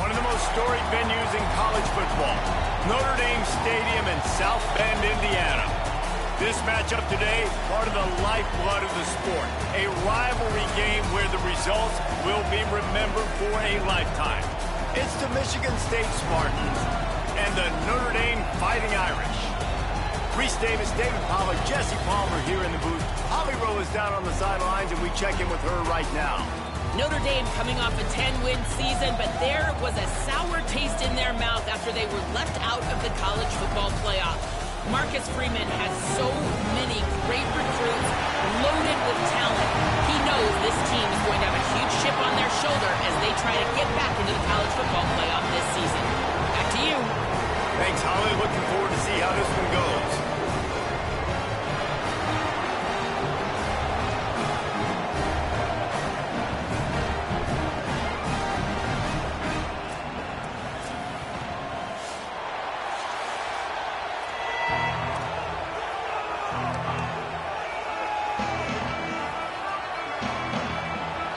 One of the most storied venues in college football, Notre Dame Stadium in South Bend, Indiana. This matchup today, part of the lifeblood of the sport. A rivalry game where the results will be remembered for a lifetime. It's the Michigan State Spartans and the Notre Dame Fighting Irish. Reese Davis, David Pollard, Jesse Palmer here in the booth. Holly Rowe is down on the sidelines, and we check in with her right now. Notre Dame coming off a 10-win season, but there was a sour taste in their mouth after they were left out of the college football playoff. Marcus Freeman has so many great recruits, loaded with talent. He knows this team is going to have a huge chip on their shoulder as they try to get back into the college football playoff this season. Back to you. Thanks, Holly. Looking forward to see how this one goes.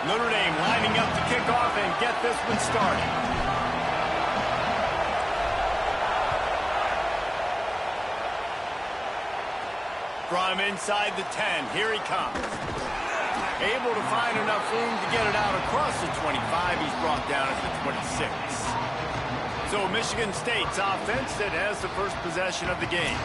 Notre Dame lining up to kick off and get this one started. From inside the 10, here he comes. Able to find enough room to get it out across the 25. He's brought down at the 26. So Michigan State's offense that has the first possession of the game.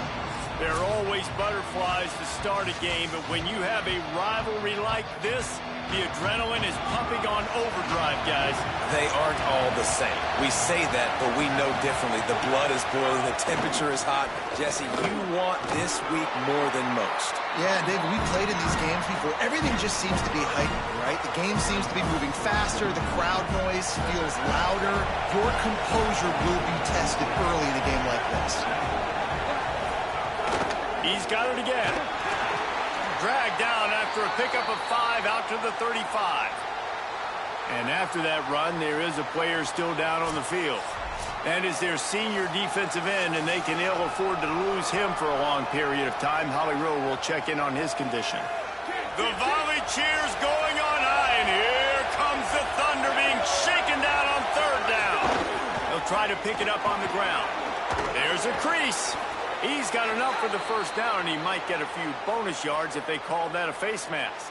There are always butterflies to start a game, but when you have a rivalry like this, the adrenaline is pumping on overdrive, guys. They aren't all the same. We say that, but we know differently. The blood is boiling. The temperature is hot. Jesse, you want this week more than most. Yeah, David, we played in these games before. Everything just seems to be heightened, right? The game seems to be moving faster. The crowd noise feels louder. Your composure will be tested early in a game like this. He's got it again. Dragged down after a pickup of 5 out to the 35. And after that run, there is a player still down on the field. And is their senior defensive end, and they can ill afford to lose him for a long period of time. Holly Rowe will check in on his condition. The volley cheers going on high, and here comes the Thunder being shaken down on third down. They'll try to pick it up on the ground. There's a crease. He's got enough for the first down, and he might get a few bonus yards if they call that a face mask.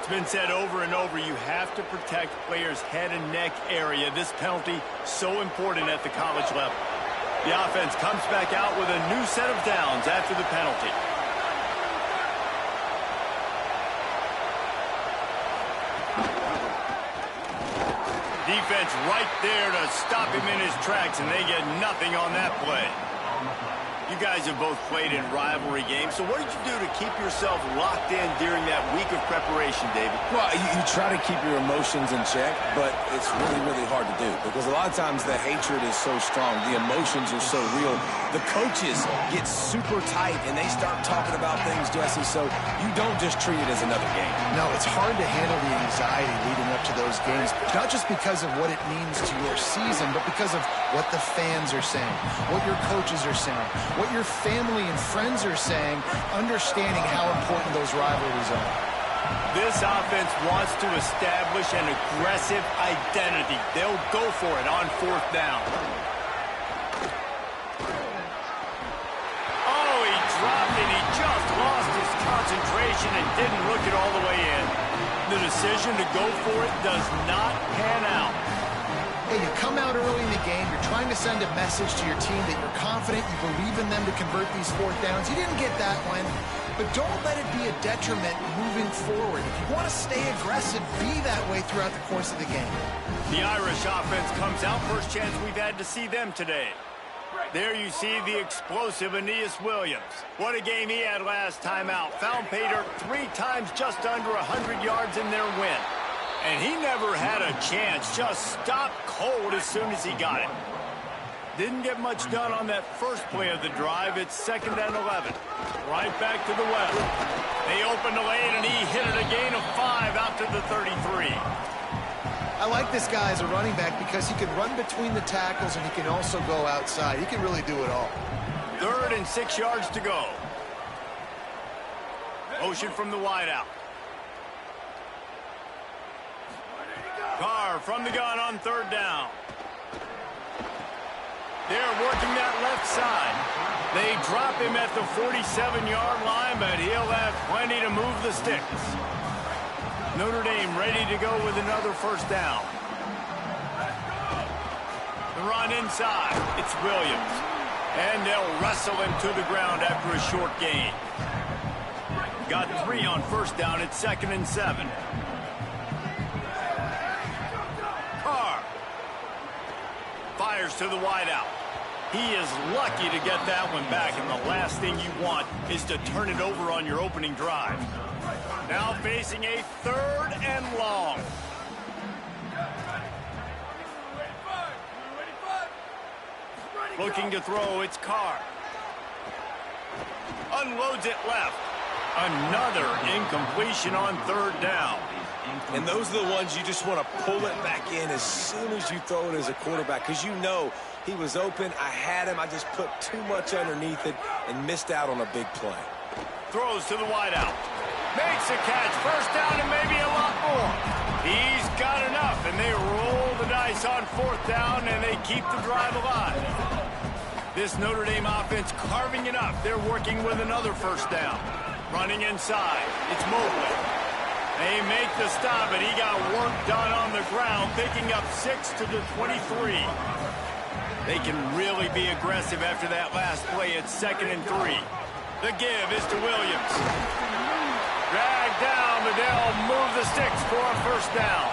It's been said over and over, you have to protect players' head and neck area. This penalty so important at the college level. The offense comes back out with a new set of downs after the penalty. Defense right there to stop him in his tracks, and they get nothing on that play. You guys have both played in rivalry games, so what did you do to keep yourself locked in during that week of preparation, David? Well, you try to keep your emotions in check, but it's really, really hard to do because a lot of times the hatred is so strong. The emotions are so real. The coaches get super tight, and they start talking about things, Jesse, so you don't just treat it as another game. No, it's hard to handle the anxiety leading up to those games, not just because of what it means to your season, but because of what the fans are saying, what your coaches are saying, what your family and friends are saying, understanding how important those rivalries are. This offense wants to establish an aggressive identity. They'll go for it on fourth down. Oh, he dropped it. He just lost his concentration and didn't look it all the way in. The decision to go for it does not pan out. Hey, you come out early in the game, you're trying to send a message to your team that you're confident, you believe in them to convert these fourth downs. You didn't get that one, but don't let it be a detriment moving forward. If you want to stay aggressive, be that way throughout the course of the game. The Irish offense comes out. First chance we've had to see them today. There you see the explosive Aeneas Williams. What a game he had last time out. Found pay dirt 3 times, just under 100 yards in their win. And he never had a chance, just stopped cold as soon as he got it. Didn't get much done on that first play of the drive. It's 2nd and 11. Right back to the well. They opened the lane, and he hit it a gain of 5 out to the 33. I like this guy as a running back because he can run between the tackles and he can also go outside. He can really do it all. 3rd and 6 yards to go. Motion from the wideout. Carr from the gun on third down. They're working that left side. They drop him at the 47-yard line, but he'll have plenty to move the sticks. Notre Dame ready to go with another first down. The run inside. It's Williams. And they'll wrestle him to the ground after a short gain. Got 3 on first down. It's 2nd and 7. Carr fires to the wideout. He is lucky to get that one back, and the last thing you want is to turn it over on your opening drive. Now facing a 3rd and long. Looking to throw, it's Carr. Unloads it left. Another incompletion on 3rd down. And those are the ones you just want to pull it back in as soon as you throw it as a quarterback, because you know he was open, I had him, I just put too much underneath it and missed out on a big play. Throws to the wideout. Makes a catch, first down and maybe a lot more. He's got enough, and they roll the dice on 4th down, and they keep the drive alive. This Notre Dame offense carving it up. They're working with another first down. Running inside, it's Mobley. They make the stop, but he got work done on the ground, picking up 6 to the 23. They can really be aggressive after that last play. It's 2nd and 3. The give is to Williams. Dragged down, but they'll move the sticks for a first down.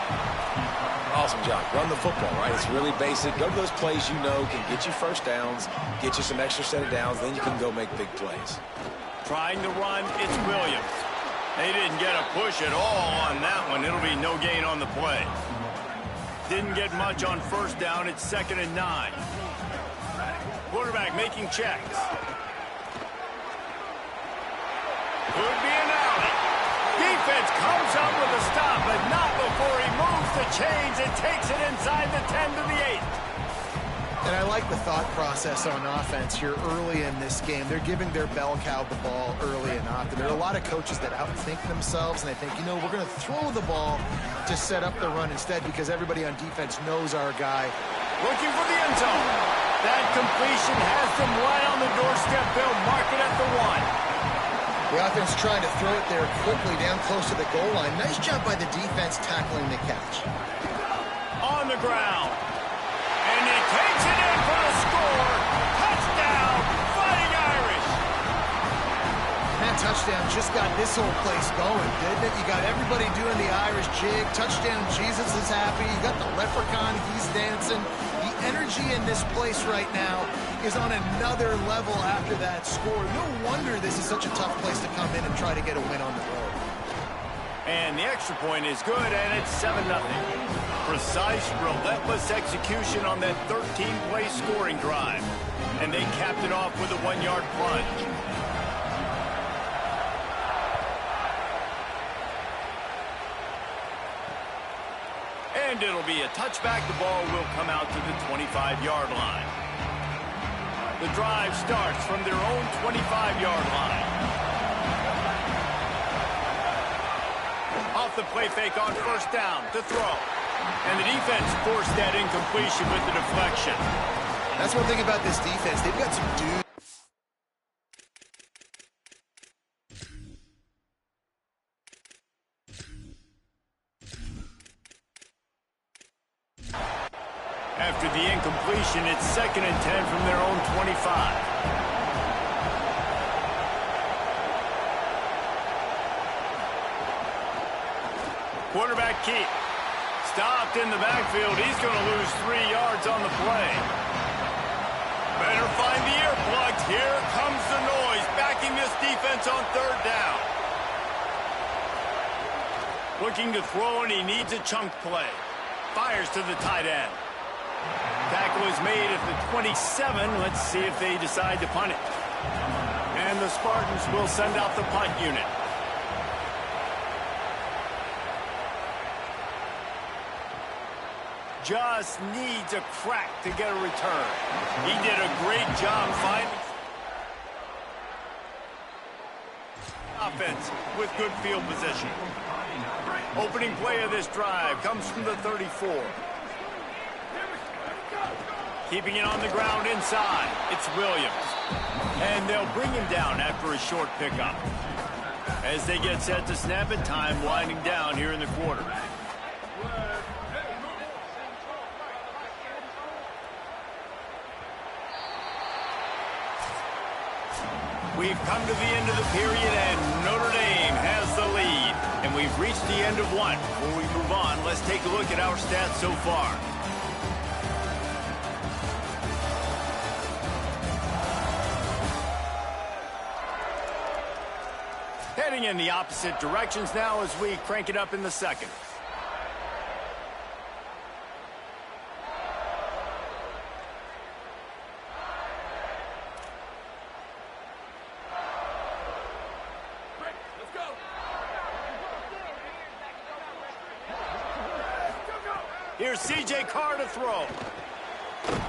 Awesome job. Run the football, right? It's really basic. Go to those plays you know can get you first downs, get you some extra set of downs, then you can go make big plays. Trying to run, it's Williams. They didn't get a push at all on that one. It'll be no gain on the play. Didn't get much on first down. It's 2nd and 9. Quarterback making checks. Could be an alley. Defense comes up with a stop, but not before he moves the chains and takes it inside the 10 to the 8. And I like the thought process on offense here early in this game. They're giving their bell cow the ball early and often. There are a lot of coaches that outthink themselves, and they think, you know, we're going to throw the ball to set up the run instead because everybody on defense knows our guy. Looking for the end zone. That completion has them right on the doorstep. They'll mark it at the 1. The offense trying to throw it there quickly down close to the goal line. Nice job by the defense tackling the catch. On the ground. And he takes it in for the score. Touchdown, Fighting Irish. That touchdown just got this whole place going, didn't it? You got everybody doing the Irish jig. Touchdown, Jesus is happy. You got the leprechaun, he's dancing. The energy in this place right now is on another level after that score. No wonder this is such a tough place to come in and try to get a win on the road. And the extra point is good, and it's 7-0. Precise, relentless execution on that 13-play scoring drive. And they capped it off with a 1-yard plunge. And it'll be a touchback. The ball will come out to the 25-yard line. The drive starts from their own 25-yard line. Off the play fake on first down to throw. And the defense forced that incompletion with the deflection. That's one thing about this defense. They've got some dudes. After the incompletion, it's 2nd and 10 from their own 25. Quarterback keep. Stopped in the backfield. He's going to lose 3 yards on the play. Better find the earplugs. Here comes the noise. Backing this defense on 3rd down. Looking to throw, and he needs a chunk play. Fires to the tight end. Tackle is made at the 27. Let's see if they decide to punt it. And the Spartans will send out the punt unit. Just needs a crack to get a return. He did a great job finding. offense with good field position. Opening play of this drive comes from the 34. Keeping it on the ground inside. It's Williams. And they'll bring him down after a short pickup. As they get set to snap it, time winding down here in the quarter. We've come to the end of the period, and Notre Dame has the lead. And we've reached the end of one. Before we move on, let's take a look at our stats so far. Heading in the opposite directions now as we crank it up in the second. Here's C.J. Carr to throw.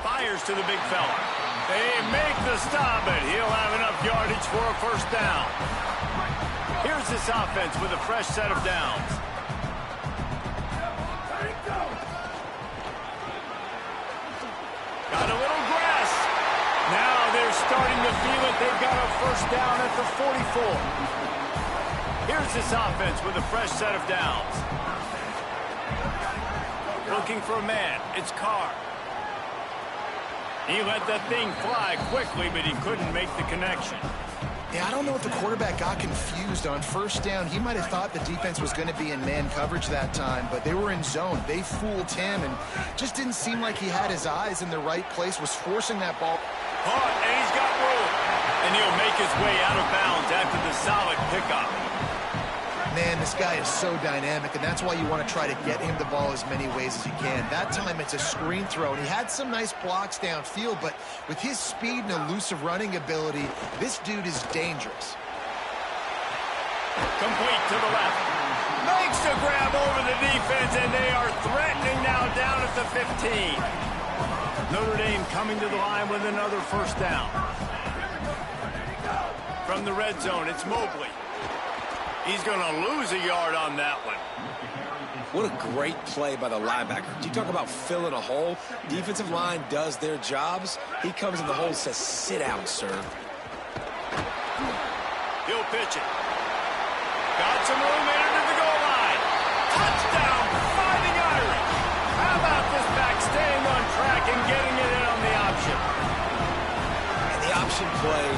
Fires to the big fella. They make the stop, but he'll have enough yardage for a first down. Here's this offense with a fresh set of downs. Got a little grass. Now they're starting to feel it. They've got a first down at the 44. Here's this offense with a fresh set of downs. Looking for a man. It's Carr. He let that thing fly quickly, but he couldn't make the connection. Yeah, I don't know if the quarterback got confused on first down. He might have thought the defense was going to be in man coverage that time, but they were in zone. They fooled him and just didn't seem like he had his eyes in the right place, was forcing that ball. Caught, and he's got room. And he'll make his way out of bounds after the solid pickup. Man, this guy is so dynamic, and that's why you want to try to get him the ball as many ways as you can. That time it's a screen throw, and he had some nice blocks downfield, but with his speed and elusive running ability, this dude is dangerous. Complete to the left. Makes the grab over the defense, and they are threatening now down at the 15. Notre Dame coming to the line with another first down. From the red zone, it's Mobley. He's going to lose a yard on that one. What a great play by the linebacker. You talk about filling a hole. Defensive line does their jobs. He comes in the hole and says, sit out, sir. He'll pitch it. Got some room into the goal line. Touchdown, Fighting Irish. How about this back staying on track and getting it in on the option? And the option play,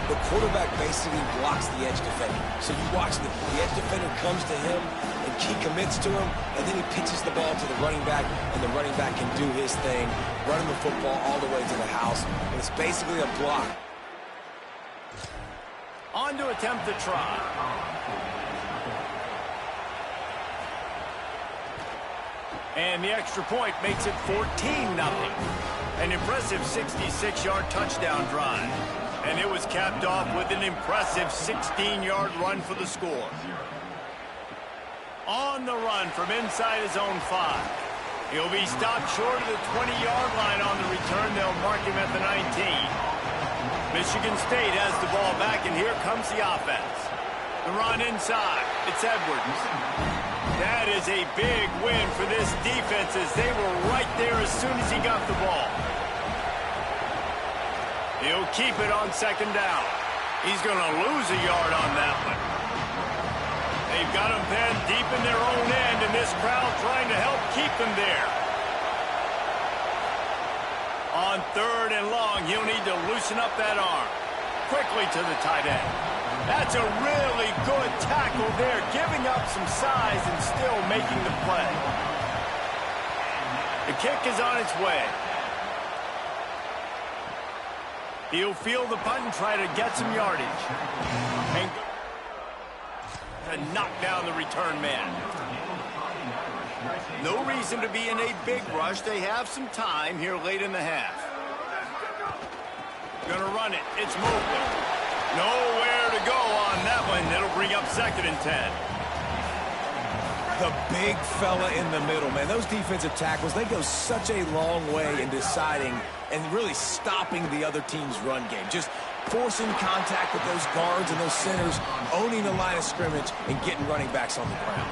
the quarterback basically blocks the edge defender. So you watch the edge defender comes to him, and he commits to him, and then he pitches the ball to the running back, and the running back can do his thing, running the football all the way to the house. And it's basically a block. On to attempt the try. And the extra point makes it 14-0. An impressive 66-yard touchdown drive. And it was capped off with an impressive 16-yard run for the score. On the run from inside his own 5. He'll be stopped short of the 20-yard line on the return. They'll mark him at the 19. Michigan State has the ball back, and here comes the offense. The run inside. It's Edwards. That is a big win for this defense as they were right there as soon as he got the ball. He'll keep it on second down. He's going to lose a yard on that one. They've got him pinned deep in their own end, and this crowd trying to help keep them there. On third and long, he'll need to loosen up that arm. Quickly to the tight end. That's a really good tackle there, giving up some size and still making the play. The kick is on its way. He'll field the punt and try to get some yardage. And knock down the return man. No reason to be in a big rush. They have some time here late in the half. Gonna run it. It's Mobley. Nowhere to go on that one. That'll bring up second and 10. The big fella in the middle, man. Those defensive tackles, they go such a long way in deciding and really stopping the other team's run game. Just forcing contact with those guards and those centers, owning the line of scrimmage, and getting running backs on the ground.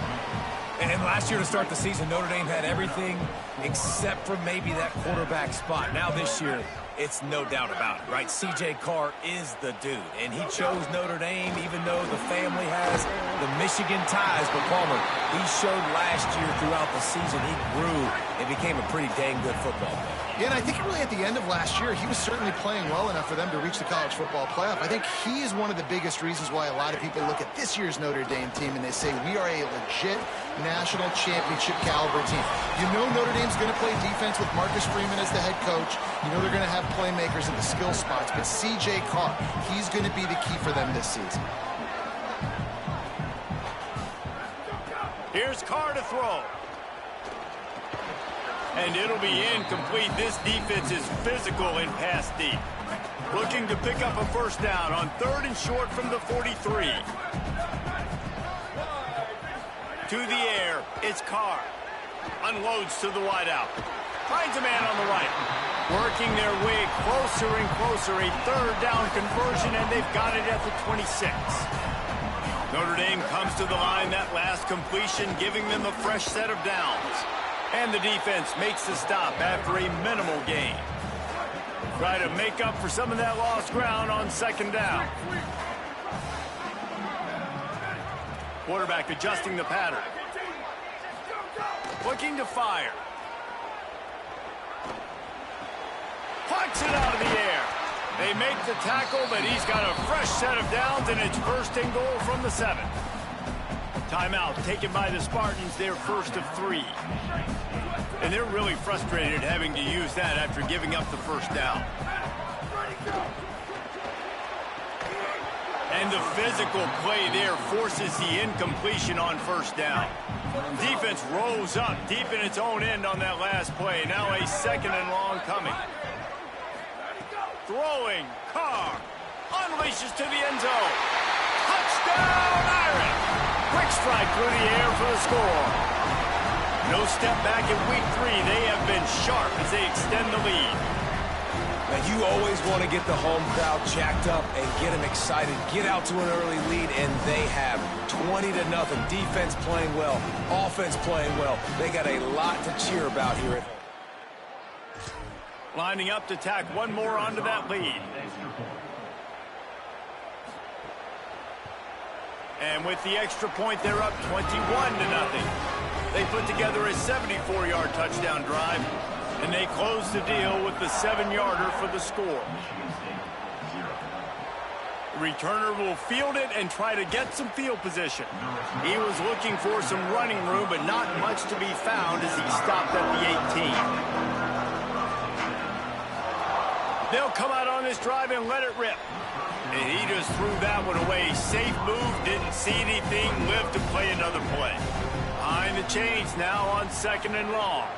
And last year to start the season, Notre Dame had everything except for maybe that quarterback spot. Now this year, it's no doubt about it, right? C.J. Carr is the dude, and he chose Notre Dame even though the family has the Michigan ties. But Palmer, he showed last year throughout the season he grew and became a pretty dang good football player. Yeah, and I think really at the end of last year, he was certainly playing well enough for them to reach the college football playoff. I think he is one of the biggest reasons why a lot of people look at this year's Notre Dame team and they say we are a legit national championship caliber team. You know Notre Dame's going to play defense with Marcus Freeman as the head coach. You know they're going to have playmakers at the skill spots, but C.J. Carr, he's going to be the key for them this season. Here's Carr to throw. And it'll be incomplete. This defense is physical and pass deep. Looking to pick up a first down on 3rd and short from the 43. To the air, it's Carr. Unloads to the wideout. Finds a man on the right. Working their way closer and closer. A 3rd down conversion, and they've got it at the 26. Notre Dame comes to the line. That last completion giving them a fresh set of downs. And the defense makes the stop after a minimal gain. Try to make up for some of that lost ground on 2nd down. Quarterback adjusting the pattern. Looking to fire. Pucks it out of the air. They make the tackle, but he's got a fresh set of downs, and it's 1st and goal from the 7. Timeout taken by the Spartans, their 1st of 3. And they're really frustrated having to use that after giving up the 1st down. And the physical play there forces the incompletion on 1st down. Defense rose up deep in its own end on that last play. Now a 2nd and long coming. Throwing, Carr unleashes to the end zone. Touchdown, Irish! Quick strike through the air for the score. No step back in week 3. They have been sharp as they extend the lead. Now, you always want to get the home crowd jacked up and get them excited. Get out to an early lead, and they have 20-0. Defense playing well, offense playing well. They got a lot to cheer about here at home. Lining up to tack one more onto that lead. And with the extra point, they're up 21-0. They put together a 74-yard touchdown drive, and they close the deal with the 7-yarder for the score. The returner will field it and try to get some field position. He was looking for some running room, but not much to be found as he stopped at the 18. They'll come out on this drive and let it rip. And he just threw that one away. Safe move, didn't see anything, lived to play another play. Behind the chains now on 2nd and long.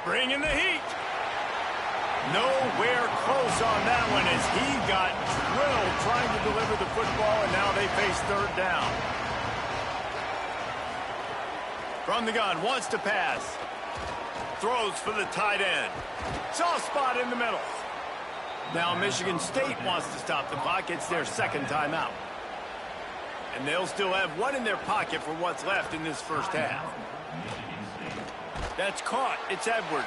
Bringing the heat. Nowhere close on that one as he got drilled trying to deliver the football, and now they face 3rd down. From the gun, wants to pass. Throws for the tight end. Soft spot in the middle. Now Michigan State wants to stop the clock. It's their 2nd timeout. And they'll still have one in their pocket for what's left in this 1st half. That's caught. It's Edwards.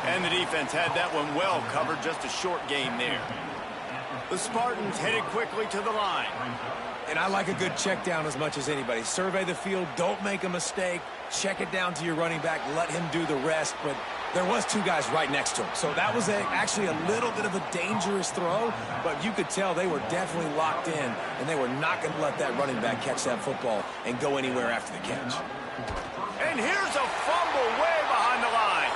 And the defense had that one well covered. Just a short gain there. The Spartans headed quickly to the line. And I like a good check down as much as anybody. Survey the field. Don't make a mistake. Check it down to your running back. Let him do the rest. But there was 2 guys right next to him. So that was actually a little bit of a dangerous throw. But you could tell they were definitely locked in. And they were not going to let that running back catch that football and go anywhere after the catch. And here's a fumble way behind the line.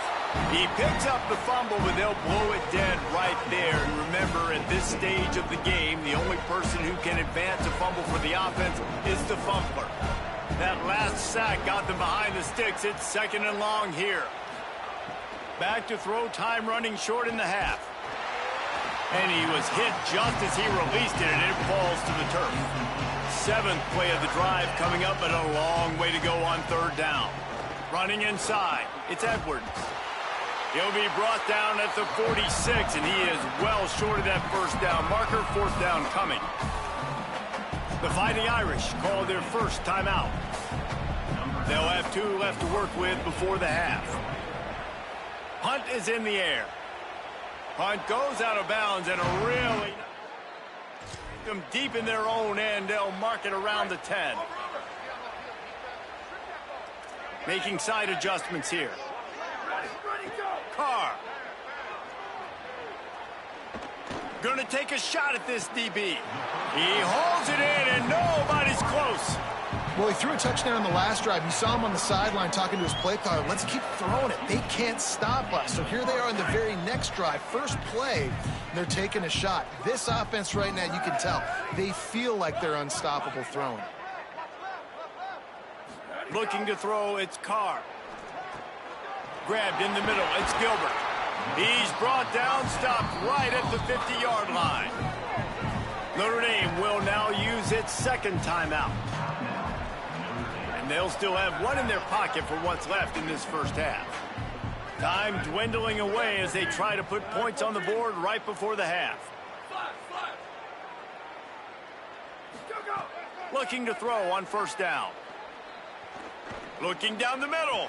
He picks up the fumble, but they'll blow it dead right there. And remember, at this stage of the game, the only person who can advance a fumble for the offense is the fumbler. That last sack got them behind the sticks. It's 2nd and long here. Back to throw, time running short in the half. And he was hit just as he released it, and it falls to the turf. 7th play of the drive coming up, but a long way to go on 3rd down. Running inside, it's Edwards. He'll be brought down at the 46, and he is well short of that first down marker. Fourth down coming. The Fighting Irish called their first timeout. They'll have 2 left to work with before the half. Punt is in the air. Punt goes out of bounds, and a really them deep in their own end. They'll mark it around the 10. Making side adjustments here. Carr. Gonna take a shot at this DB. He holds it in, and nobody's close. Well, he threw a touchdown on the last drive. You saw him on the sideline talking to his play caller. Let's keep throwing it. They can't stop us. So here they are on the very next drive. First play, they're taking a shot. This offense right now, you can tell, they feel like they're unstoppable throwing. Looking to throw, it's Carr. Grabbed in the middle, it's Gilbert. He's brought down, stopped right at the 50-yard line. Notre Dame will now use its second timeout. And they'll still have one in their pocket for what's left in this first half. Time dwindling away as they try to put points on the board right before the half. Looking to throw on first down. Looking down the middle.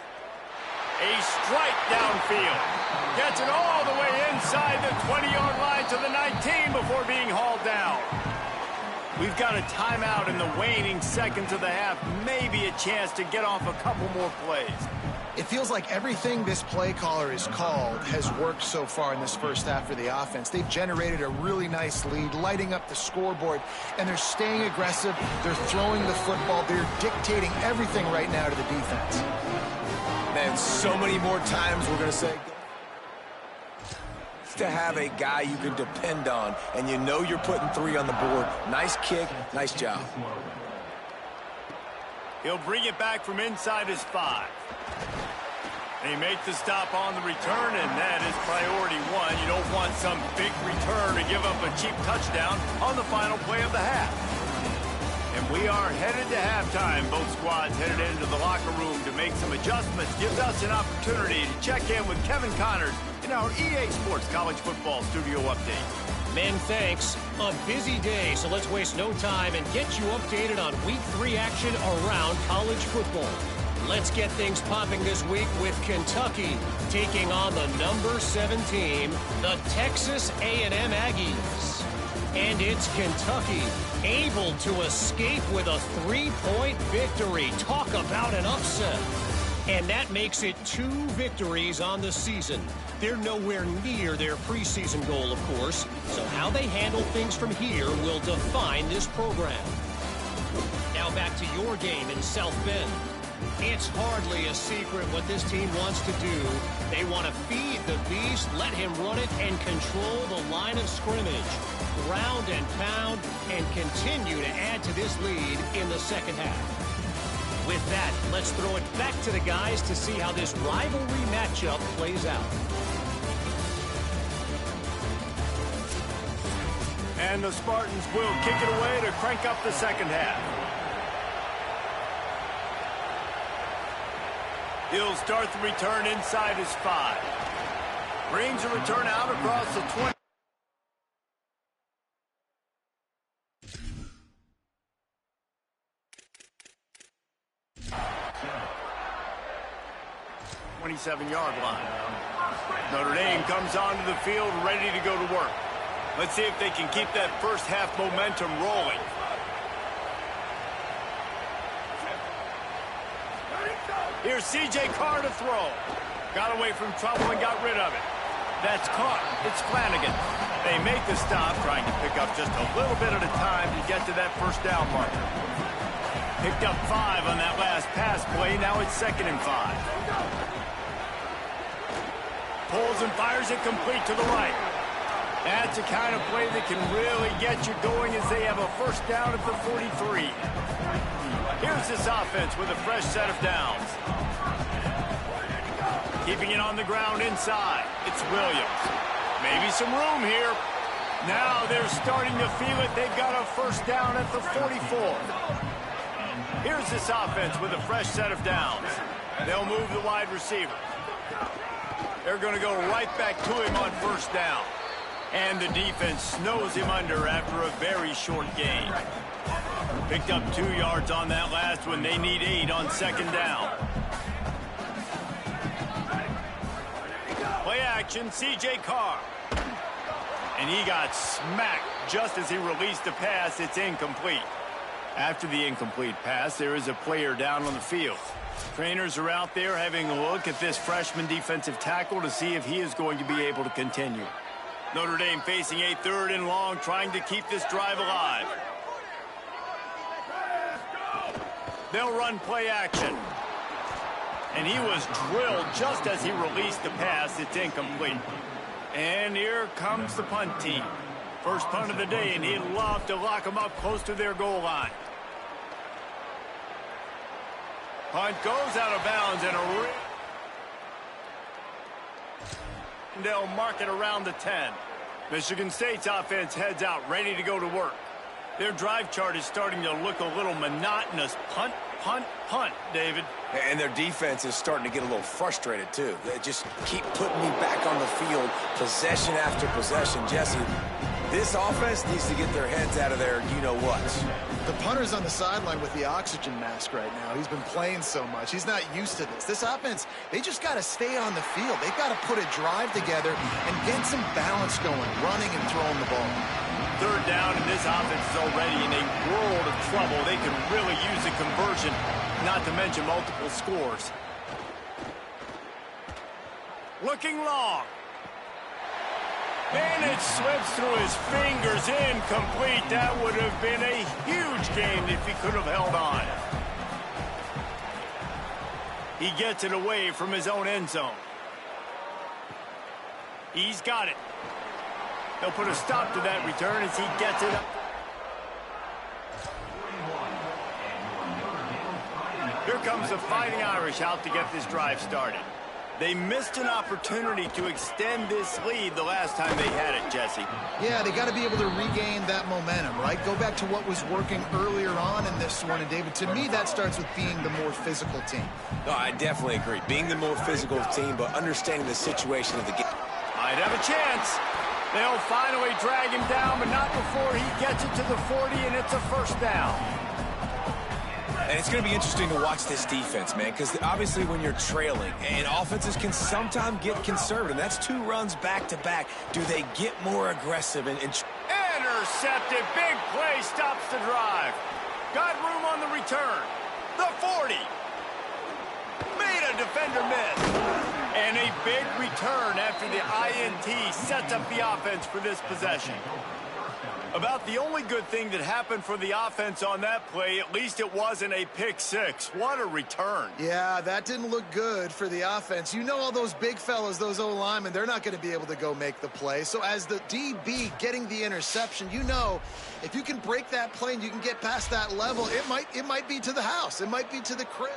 A strike downfield. Gets it all the way inside the 20-yard line to the 19 before being hauled down. We've got a timeout in the waning seconds of the half. Maybe a chance to get off a couple more plays. It feels like everything this play caller has called has worked so far in this first half for the offense. They've generated a really nice lead, lighting up the scoreboard, and they're staying aggressive. They're throwing the football. They're dictating everything right now to the defense. Man, so many more times we're going to say to have a guy you can depend on, and you know you're putting 3 on the board. Nice kick, nice job. He'll bring it back from inside his 5. They make the stop on the return, and that is priority 1. You don't want some big return to give up a cheap touchdown on the final play of the half. And we are headed to halftime. Both squads headed into the locker room to make some adjustments. Gives us an opportunity to check in with Kevin Connors in our EA Sports College Football Studio Update. Men, thanks. A busy day, so let's waste no time and get you updated on Week 3 action around college football. Let's get things popping this week with Kentucky taking on the number 7 team, the Texas A&M Aggies. And it's Kentucky able to escape with a 3-point victory. Talk about an upset. And that makes it 2 victories on the season. They're nowhere near their preseason goal, of course. So how they handle things from here will define this program. Now back to your game in South Bend. It's hardly a secret what this team wants to do. They want to feed the beast, let him run it, and control the line of scrimmage. Ground and pound, and continue to add to this lead in the second half. With that, let's throw it back to the guys to see how this rivalry matchup plays out. And the Spartans will kick it away to crank up the second half. He'll start the return inside his 5. Brings a return out across the 20. .27-yard line. Notre Dame comes onto the field ready to go to work. Let's see if they can keep that first half momentum rolling. Here's C.J. Carr to throw. Got away from trouble and got rid of it. That's caught. It's Flanagan. They make the stop, trying to pick up just a little bit at a time to get to that first down marker. Picked up 5 on that last pass play. Now it's 2nd and 5. Pulls and fires it complete to the right. That's the kind of play that can really get you going as they have a first down at the 43. Here's this offense with a fresh set of downs. Keeping it on the ground inside. It's Williams. Maybe some room here. Now they're starting to feel it. They've got a first down at the 44. Here's this offense with a fresh set of downs. They'll move the wide receiver. They're going to go right back to him on first down. And the defense snows him under after a very short gain. Picked up 2 yards on that last one. They need 8 on second down. Play action, C.J. Carr. And he got smacked just as he released the pass. It's incomplete. After the incomplete pass, there is a player down on the field. Trainers are out there having a look at this freshman defensive tackle to see if he is going to be able to continue. Notre Dame facing a 3rd and long, trying to keep this drive alive. They'll run play action. And he was drilled just as he released the pass. It's incomplete. And here comes the punt team. First punt of the day, and he'd love to lock them up close to their goal line. Punt goes out of bounds, and they'll mark it around the 10. Michigan State's offense heads out, ready to go to work. Their drive chart is starting to look a little monotonous. Punt, punt, punt, David. And their defense is starting to get a little frustrated, too. They just keep putting me back on the field, possession after possession. Jesse, this offense needs to get their heads out of there, you-know-what. The punter's on the sideline with the oxygen mask right now. He's been playing so much. He's not used to this. This offense, they just got to stay on the field. They've got to put a drive together and get some balance going, running and throwing the ball. 3rd down, and this offense is already in a world of trouble. They could really use a conversion, not to mention multiple scores. Looking long. And it slips through his fingers, incomplete. That would have been a huge game if he could have held on. He gets it away from his own end zone. He's got it. They'll put a stop to that return as he gets it up. Here comes the Fighting Irish out to get this drive started. They missed an opportunity to extend this lead the last time they had it, Jesse. Yeah, they got to be able to regain that momentum, right? Go back to what was working earlier on in this one. And, David, to me, that starts with being the more physical team. No, I definitely agree. Being the more physical team, but understanding the situation of the game. Might have a chance. They'll finally drag him down, but not before he gets it to the 40, and it's a first down. And it's going to be interesting to watch this defense, man, because obviously when you're trailing, and offenses can sometimes get conservative. That's 2 runs back-to-back. Do they get more aggressive? Intercepted. Big play stops the drive. Got room on the return. The 40. Made a defender miss. And a big return after the INT sets up the offense for this possession. About the only good thing that happened for the offense on that play, at least it wasn't a pick 6. What a return. Yeah, that didn't look good for the offense. You know all those big fellas, those O-linemen, they're not going to be able to go make the play. So as the DB getting the interception, you know if you can break that play and you can get past that level, it might be to the house. It might be to the crib.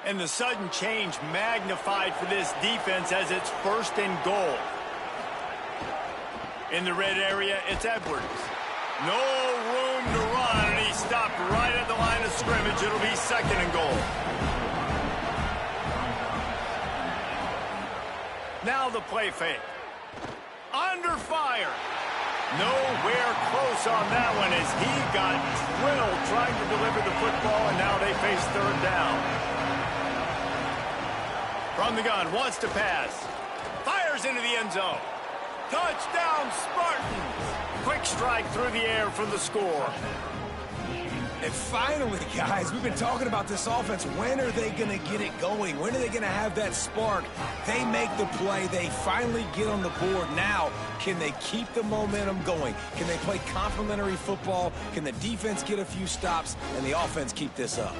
And the sudden change magnified for this defense as it's 1st and goal. In the red area, it's Edwards. No room to run, and he stopped right at the line of scrimmage. It'll be 2nd and goal. Now the play fake. Under fire. Nowhere close on that one as he got drilled trying to deliver the football, and now they face 3rd down. From the gun, wants to pass. Fires into the end zone. Touchdown, Spartans! Quick strike through the air for the score. And finally, guys, we've been talking about this offense. When are they going to get it going? When are they going to have that spark? They make the play. They finally get on the board. Now, can they keep the momentum going? Can they play complementary football? Can the defense get a few stops and the offense keep this up?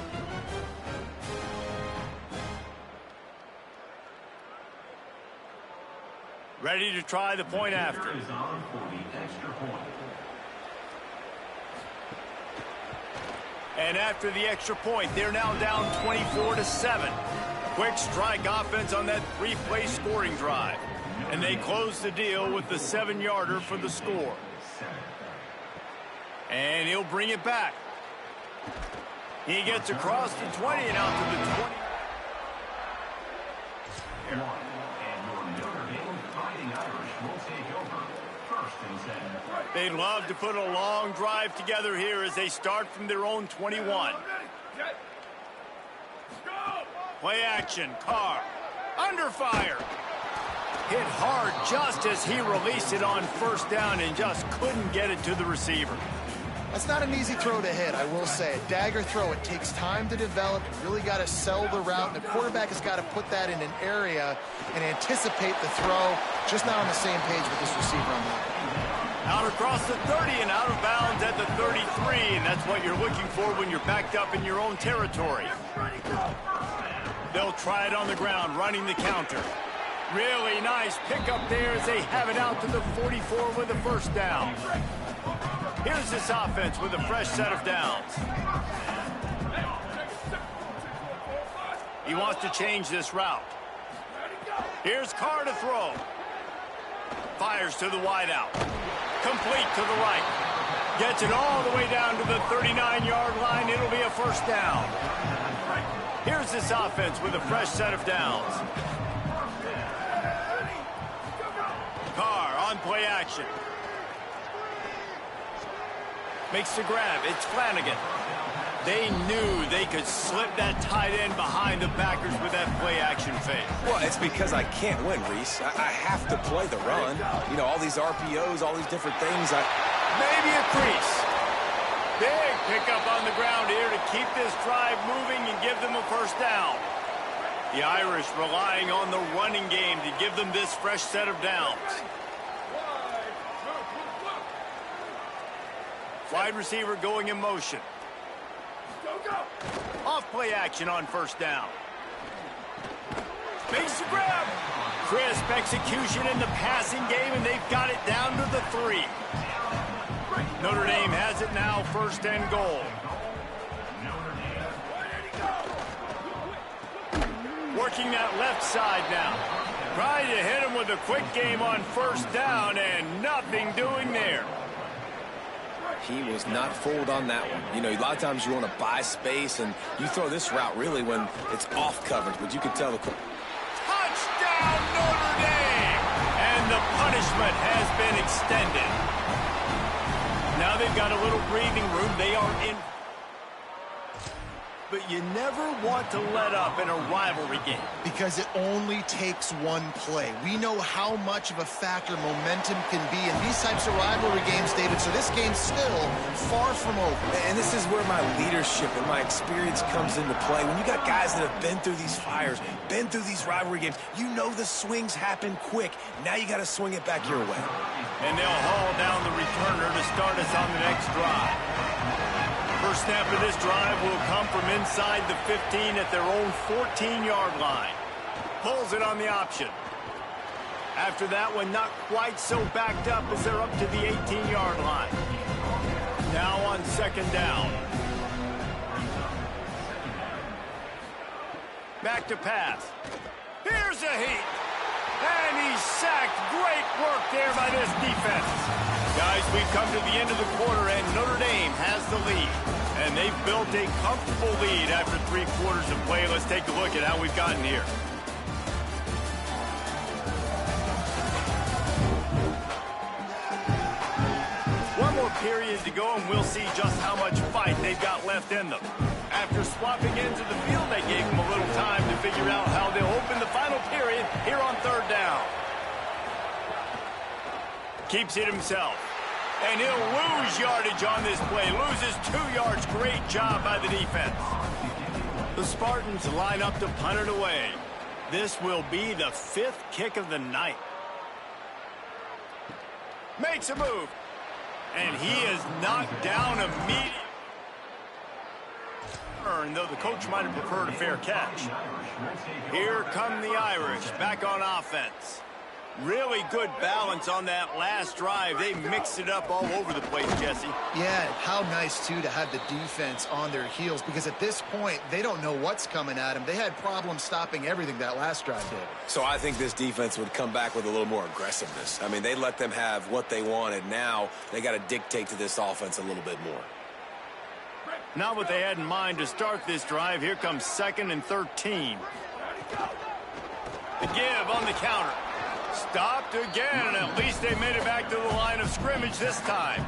Ready to try the point after. And after the extra point, they're now down 24-7. Quick strike offense on that 3-play scoring drive. And they close the deal with the 7-yarder for the score. And he'll bring it back. He gets across the 20 and out to the 20. They'd love to put a long drive together here as they start from their own 21. Play action, Carr. Under fire. Hit hard just as he released it on first down and just couldn't get it to the receiver. That's not an easy throw to hit, I will say. A dagger throw, it takes time to develop. You really got to sell the route, and the quarterback has got to put that in an area and anticipate the throw. Just not on the same page with this receiver on that. Out across the 30 and out of bounds at the 33, and that's what you're looking for when you're backed up in your own territory. They'll try it on the ground, running the counter. Really nice pickup there as they have it out to the 44 with a first down. Here's this offense with a fresh set of downs. He wants to change this route. Here's Carr to throw. Fires to the wideout. Complete to the right. Gets it all the way down to the 39-yard line. It'll be a first down. Here's this offense with a fresh set of downs. Carr on play action. Makes the grab. It's Flanagan. They knew they could slip that tight end behind the backers with that play-action fake. Well, it's because I can't win, Reese. I have to play the run. You know, all these RPOs, all these different things. Maybe a crease. Big pickup on the ground here to keep this drive moving and give them a first down. The Irish relying on the running game to give them this fresh set of downs. Wide receiver going in motion. Off play action on first down. Makes the grab. Crisp execution in the passing game, and they've got it down to the 3. Notre Dame has it now, first and goal. Working that left side now. Trying to hit him with a quick game on first down, and nothing doing there. He was not fooled on that one. You know, a lot of times you want to buy space, and you throw this route really when it's off coverage, but you can tell the... Touchdown, Notre Dame! And the punishment has been extended. Now they've got a little breathing room. They are in... But you never want to let up in a rivalry game. Because it only takes one play. We know how much of a factor momentum can be in these types of rivalry games, David, so this game's still far from over. And this is where my leadership and my experience comes into play. When you got guys that have been through these fires, been through these rivalry games, you know the swings happen quick. Now you got to swing it back your way. And they'll haul down the returner to start us on the next drive. First snap of this drive will come from inside the 15 at their own 14-yard line. Pulls it on the option. After that one, not quite so backed up as they're up to the 18-yard line. Now on second down. Back to pass. Here's a heat. And he's sacked. Great work there by this defense. Guys, we've come to the end of the quarter, and Notre Dame has the lead. And they've built a comfortable lead after 3 quarters of play. Let's take a look at how we've gotten here. One more period to go, and we'll see just how much fight they've got left in them. After swapping into the field, they gave them a little time to figure out how they'll open the final period here on third down. Keeps it himself. And he'll lose yardage on this play. Loses 2 yards. Great job by the defense. The Spartans line up to punt it away. This will be the 5th kick of the night. Makes a move. And he is knocked down immediately. Though the coach might have preferred a fair catch. Here come the Irish back on offense. Really good balance on that last drive. They mixed it up all over the place, Jesse. Yeah, how nice, too, to have the defense on their heels, because at this point, they don't know what's coming at them. They had problems stopping everything that last drive did. So I think this defense would come back with a little more aggressiveness. I mean, they let them have what they wanted. Now they got to dictate to this offense a little bit more. Not what they had in mind to start this drive. Here comes 2nd and 13. The give on the counter. Stopped again, and at least they made it back to the line of scrimmage this time.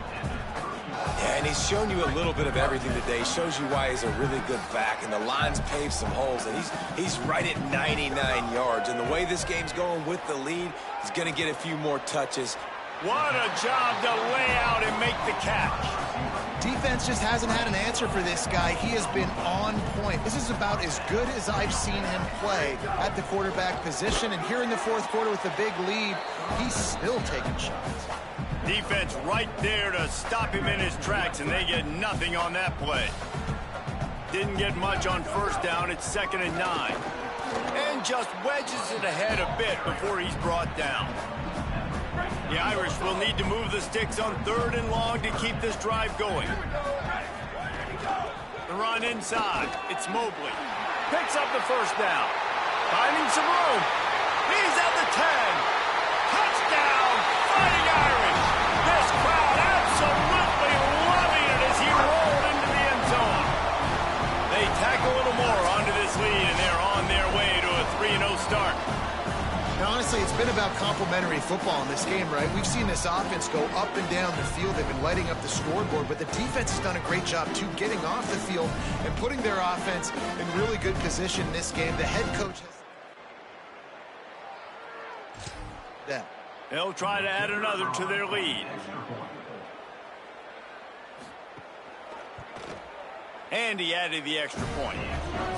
Yeah, and he's shown you a little bit of everything today. Shows you why he's a really good back, and the line's paved some holes, and he's right at 99 yards. And the way this game's going with the lead, he's going to get a few more touches. What a job to lay out and make the catch. Defense just hasn't had an answer for this guy. He has been on point. This is about as good as I've seen him play at the quarterback position. And here in the fourth quarter with a big lead, he's still taking shots. Defense right there to stop him in his tracks, and they get nothing on that play. Didn't get much on first down. It's 2nd and 9. And just wedges it ahead a bit before he's brought down. The Irish will need to move the sticks on 3rd and long to keep this drive going. The run inside. It's Mobley. Picks up the first down. Finding some room. He's at the 10. Touchdown, Fighting Irish. This crowd absolutely loving it as he rolled into the end zone. They tack a little more onto this lead, and they're on their way to a 3-0 start. Now, honestly, it's been about complementary football in this game, right? We've seen this offense go up and down the field. They've been lighting up the scoreboard, but the defense has done a great job, too, getting off the field and putting their offense in really good position in this game. The head coach has... Yeah. They'll try to add another to their lead. And he added the extra point.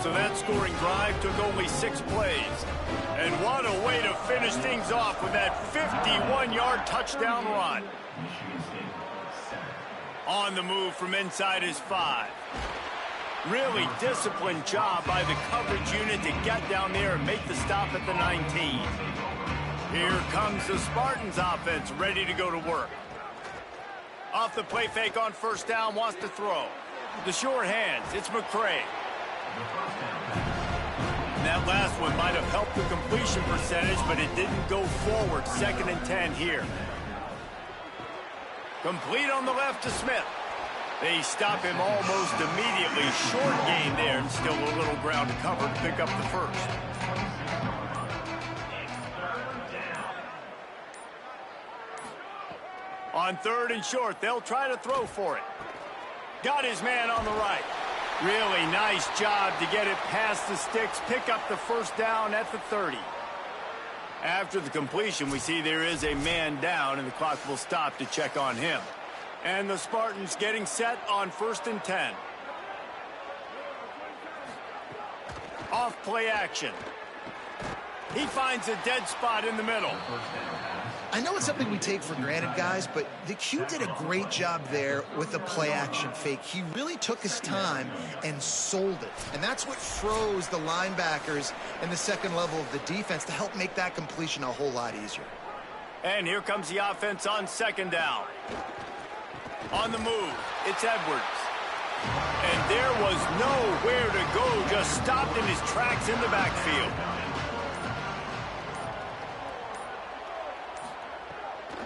So that scoring drive took only 6 plays. And what a way to finish things off with that 51-yard touchdown run. On the move from inside his 5. Really disciplined job by the coverage unit to get down there and make the stop at the 19. Here comes the Spartans offense ready to go to work. Off the play fake on first down, wants to throw. The short hands, it's McCray. And that last one might have helped the completion percentage, but it didn't go forward. 2nd and 10 here. Complete on the left to Smith. They stop him almost immediately. Short gain there, and still a little ground to cover to pick up the first. On 3rd and short, they'll try to throw for it. Got his man on the right. Really nice job to get it past the sticks, pick up the first down at the 30. After the completion, we see there is a man down, and the clock will stop to check on him. And the Spartans getting set on 1st and 10. Off play action. He finds a dead spot in the middle. I know it's something we take for granted, guys, but the Q did a great job there with the play-action fake. He really took his time and sold it. And that's what froze the linebackers in the second level of the defense to help make that completion a whole lot easier. And here comes the offense on 2nd down. On the move, it's Edwards. And there was nowhere to go, just stopped in his tracks in the backfield.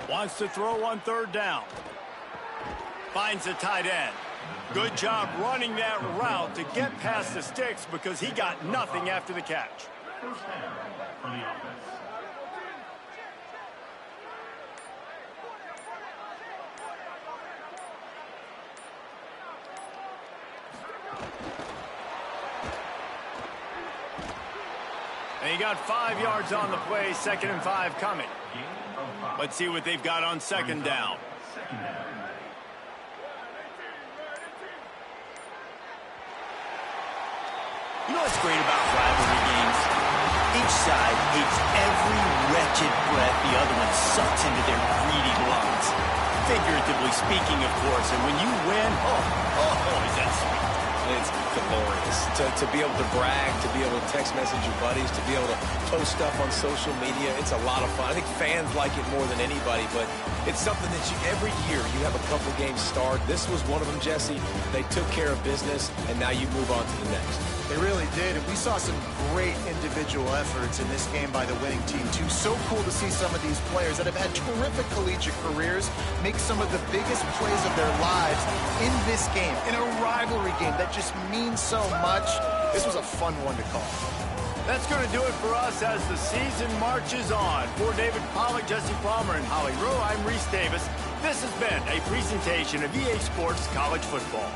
Wants to throw on 3rd down. Finds the tight end. Good job running that route to get past the sticks because he got nothing after the catch. And he got 5 yards on the play, 2nd and 5 coming. Let's see what they've got on 2nd down. You know what's great about rivalry games? Each side hates every wretched breath the other one sucks into their greedy lungs. Figuratively speaking, of course, and when you win, oh, is that sweet. It's glorious to be able to brag, to be able to text message your buddies, to be able to post stuff on social media. It's a lot of fun. I think fans like it more than anybody, but it's something that every year you have a couple games start. This was one of them, Jesse. They took care of business, and now you move on to the next. They really did, and we saw some great individual efforts in this game by the winning team, too. So cool to see some of these players that have had terrific collegiate careers make some of the biggest plays of their lives in this game, in a rivalry game that just means so much. This was a fun one to call. That's going to do it for us as the season marches on. For David Pollack, Jesse Palmer, and Holly Rowe, I'm Reese Davis. This has been a presentation of EA Sports College Football.